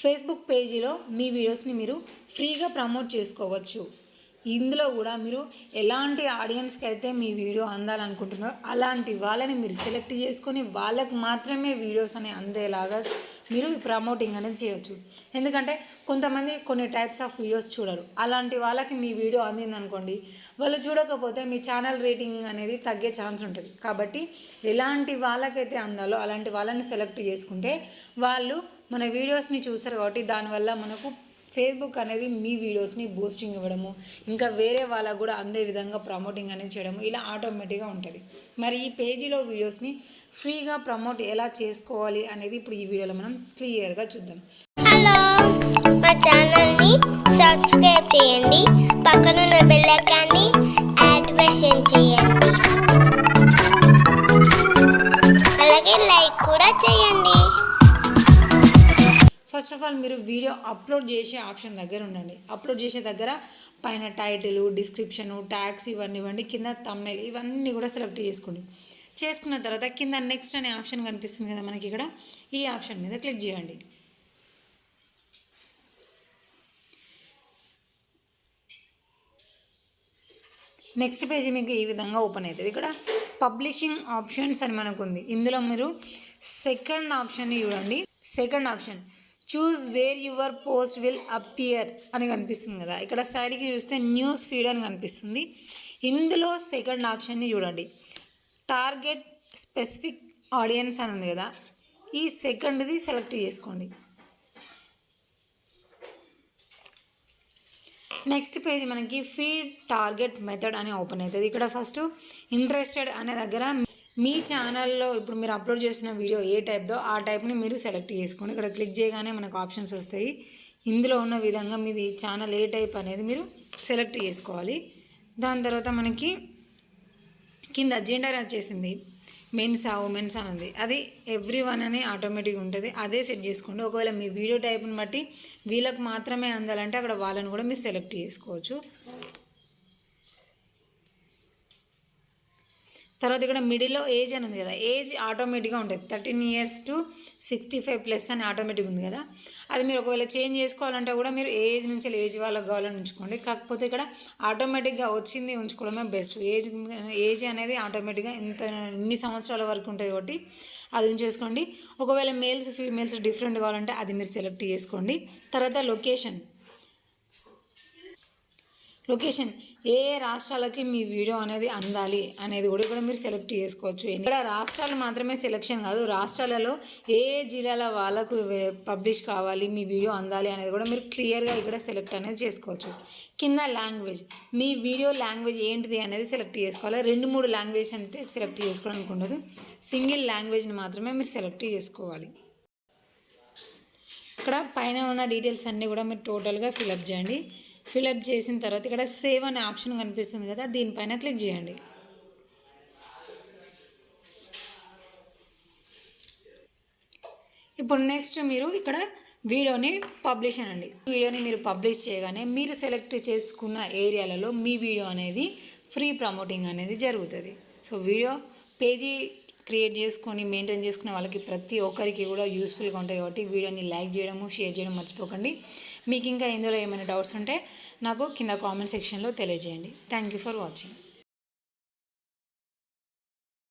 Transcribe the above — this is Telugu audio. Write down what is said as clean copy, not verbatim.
ఫేస్బుక్ పేజీలో మీ వీడియోస్ని మీరు ఫ్రీగా ప్రమోట్ చేసుకోవచ్చు. ఇందులో కూడా మీరు ఎలాంటి ఆడియన్స్కి అయితే మీ వీడియో అందాలనుకుంటున్నారో అలాంటి వాళ్ళని మీరు సెలెక్ట్ చేసుకొని వాళ్ళకు మాత్రమే వీడియోస్ అనేవి అందేలాగా మీరు ప్రమోటింగ్ అనేది చేయవచ్చు. ఎందుకంటే కొంతమంది కొన్ని టైప్స్ ఆఫ్ వీడియోస్ చూడరు. అలాంటి వాళ్ళకి మీ వీడియో అందిందనుకోండి, వాళ్ళు చూడకపోతే మీ ఛానల్ రేటింగ్ అనేది తగ్గే ఛాన్స్ ఉంటుంది. కాబట్టి ఎలాంటి వాళ్ళకైతే అందాలో అలాంటి వాళ్ళని సెలెక్ట్ చేసుకుంటే వాళ్ళు మన వీడియోస్ని చూస్తారు. కాబట్టి దానివల్ల మనకు ఫేస్బుక్ అనేది మీ వీడియోస్ని బూస్టింగ్ ఇవ్వడము, ఇంకా వేరే వాళ్ళకు కూడా అందే విధంగా ప్రమోటింగ్ అనేది చేయడము ఇలా ఆటోమేటిక్గా ఉంటుంది. మరి ఈ పేజీలో వీడియోస్ని ఫ్రీగా ప్రమోట్ ఎలా చేసుకోవాలి అనేది ఇప్పుడు ఈ వీడియోలో మనం క్లియర్గా చూద్దాం. హలో, మా ఛానల్ని సబ్స్క్రైబ్ చేయండి, పక్కనున్న బెల్ ఐకాన్ని యాక్టివేషన్ చేయండి, అలాగే లైక్ కూడా చేయండి. ఫస్ట్ ఆఫ్ ఆల్ మీరు వీడియో అప్లోడ్ చేసే ఆప్షన్ దగ్గర ఉండండి. అప్లోడ్ చేసే దగ్గర పైన టైటిల్, డిస్క్రిప్షను, ట్యాగ్స్ ఇవన్నీ ఇవ్వండి, కింద థంబ్నెయిల్ ఇవన్నీ కూడా సెలెక్ట్ చేసుకోండి. చేసుకున్న తర్వాత కింద నెక్స్ట్ అనే ఆప్షన్ కనిపిస్తుంది కదా మనకి, ఇక్కడ ఈ ఆప్షన్ మీద క్లిక్ చేయండి. నెక్స్ట్ పేజీ మీకు ఈ విధంగా ఓపెన్ అవుతుంది. ఇక్కడ పబ్లిషింగ్ ఆప్షన్స్ అని మనకు ఉంది. ఇందులో మీరు సెకండ్ ఆప్షన్ని చూడండి. Second option choose where your post will appear అని కనిపిస్తుంది కదా, ఇక్కడ సైడ్కి చూస్తే న్యూస్ ఫీడ్ అని కనిపిస్తుంది. ఇందులో సెకండ్ ఆప్షన్ని చూడండి, టార్గెట్ స్పెసిఫిక్ ఆడియన్స్ అని ఉంది కదా, ఈ సెకండ్ది సెలెక్ట్ చేసుకోండి. నెక్స్ట్ పేజ్ మనకి ఫీడ్ టార్గెట్ మెథడ్ అని ఓపెన్ అవుతుంది. ఇక్కడ ఫస్ట్ ఇంట్రెస్టెడ్ అనే దగ్గర మీ ఛానల్లో ఇప్పుడు మీరు అప్లోడ్ చేసిన వీడియో ఏ టైప్దో ఆ టైప్ని మీరు సెలెక్ట్ చేసుకోండి. ఇక్కడ క్లిక్ చేయగానే మనకు ఆప్షన్స్ వస్తాయి. ఇందులో ఉన్న విధంగా మీది ఛానల్ ఏ టైప్ అనేది మీరు సెలెక్ట్ చేసుకోవాలి. దాని తర్వాత మనకి కింద జెండర్ వచ్చేసింది, మెన్స్ ఉమెన్స్ అని ఉంది, అది ఎవ్రీవన్ అని ఆటోమేటిక్గా ఉంటుంది. అదే సెట్ చేసుకోండి. ఒకవేళ మీ వీడియో టైప్ని బట్టి వీళ్ళకి మాత్రమే అందాలంటే అక్కడ వాళ్ళని కూడా మీరు సెలెక్ట్ చేసుకోవచ్చు. తర్వాత ఇక్కడ మిడిల్లో ఏజ్ అని ఉంది కదా, ఏజ్ ఆటోమేటిక్గా ఉంటుంది. 13 years to 65+ అని ఆటోమేటిక్ ఉంది కదా, అది మీరు ఒకవేళ చేంజ్ చేసుకోవాలంటే కూడా మీరు ఏజ్ నుంచి ఏజ్ వాళ్ళకి కావాలని ఉంచుకోండి. కాకపోతే ఇక్కడ ఆటోమేటిక్గా వచ్చింది ఉంచుకోవడమే బెస్ట్. ఏజ్ అనేది ఆటోమేటిక్గా ఇన్ని సంవత్సరాల వరకు ఉంటుంది కాబట్టి అది ఉంచేసుకోండి. ఒకవేళ మేల్స్ ఫీమేల్స్ డిఫరెంట్ కావాలంటే అది మీరు సెలెక్ట్ చేసుకోండి. తర్వాత లొకేషన్ ఏ రాష్ట్రాలకి మీ వీడియో అనేది అందాలి అనేది కూడా మీరు సెలెక్ట్ చేసుకోవచ్చు. ఇక్కడ రాష్ట్రాలు మాత్రమే సెలెక్షన్ కాదు, రాష్ట్రాలలో ఏ జిల్లాల వాళ్ళకు పబ్లిష్ కావాలి, మీ వీడియో అందాలి అనేది కూడా మీరు క్లియర్గా ఇక్కడ సెలెక్ట్ అనేది చేసుకోవచ్చు. కింద లాంగ్వేజ్, మీ వీడియో లాంగ్వేజ్ ఏంటిది అనేది సెలెక్ట్ చేసుకోవాలి. 2-3 లాంగ్వేజ్ అయితే సెలెక్ట్ చేసుకోవడానికి ఉండదు, సింగిల్ లాంగ్వేజ్ని మాత్రమే మీరు సెలెక్ట్ చేసుకోవాలి. ఇక్కడ పైన ఉన్న డీటెయిల్స్ అన్నీ కూడా మీరు టోటల్గా ఫిలప్ చేయండి. ఫిలప్ చేసిన తర్వాత ఇక్కడ సేవ్ అనే ఆప్షన్ కనిపిస్తుంది కదా, దీనిపైన క్లిక్ చేయండి. ఇప్పుడు నెక్స్ట్ మీరు ఇక్కడ వీడియోని పబ్లిష్ అనండి. వీడియోని మీరు పబ్లిష్ చేయగానే మీరు సెలెక్ట్ చేసుకున్న ఏరియాలలో మీ వీడియో అనేది ఫ్రీ ప్రమోటింగ్ అనేది జరుగుతుంది. సో వీడియో పేజీ క్రియేట్ చేసుకొని మెయింటైన్ చేసుకునే వాళ్ళకి ప్రతి ఒక్కరికి కూడా యూస్ఫుల్గా ఉంటాయి. కాబట్టి వీడియోని లైక్ చేయడము, షేర్ చేయడం మర్చిపోకండి. మీకు ఇంకా ఇందులో ఏమైనా డౌట్స్ ఉంటే నాకు కింద కామెంట్ సెక్షన్లో తెలియజేయండి. Thank you for watching.